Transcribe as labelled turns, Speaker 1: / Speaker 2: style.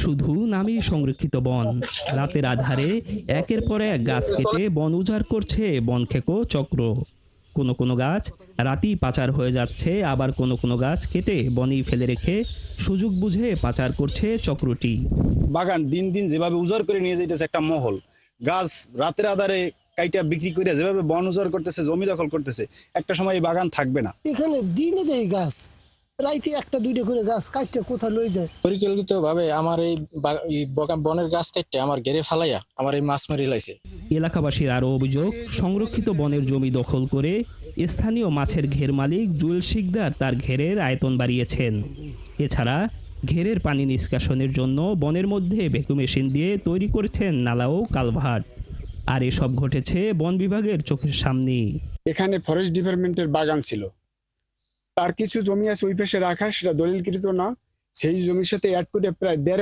Speaker 1: শুধু নামেই সংরক্ষিত বন। রাতের আধারে একের পর এক গাছ কেটে বন উজাড় করছে বনখেকো চক্র। কোনো কোনো গাছ রাতেই পাচার হয়ে যাচ্ছে, আবার কোনো কোনো গাছ কেটে বনেই ফেলে রেখে সুযোগ বুঝে পাচার করছে চক্রটি।
Speaker 2: বাগান দিন দিন যেভাবে উজাড় করে নিয়ে যাইতেছে একটা মহল, গাছ রাতের আধারে কাইটা বিক্রি করে যেভাবে বন উজাড় করতেছে, জমি দখল করতেছে, একটা সময় এই বাগান থাকবে না।
Speaker 3: এখানে দিনে দেয় গাছ, রাইতে একটা দুইটা করে গাছ কাটতে কোথায় লই যায়।
Speaker 4: পরিকল্পিত ভাবে আমার এই বনের গাছ কাটতে আমার ঘেরে ফালাইয়া আমার এই মাছ মারি লাইছে।
Speaker 1: এলাকাবাসীর আরও অভিযোগ, সংরক্ষিত বনের জমি দখল করে স্থানীয় মাছের ঘের মালিক জুয়েল শিকদার তার ঘেরের আয়তন বাড়িয়েছেন। এছাড়া ঘেরের পানি নিষ্কাশনের জন্য বনের মধ্যে ভ্যাকুম মেশিন দিয়ে তৈরি করেছেন নালা ও কালভার্ট। আর এসব ঘটেছে বন বিভাগের চোখের সামনেই।
Speaker 5: এখানে ফরেস্ট ডিপার্টমেন্টের বাগান ছিল, তার কিছু জমি আছে ওই পাশে রাখা, সেটা দলিলকৃত না, সেই জমির সাথে অ্যাড করে প্রায় ১.৫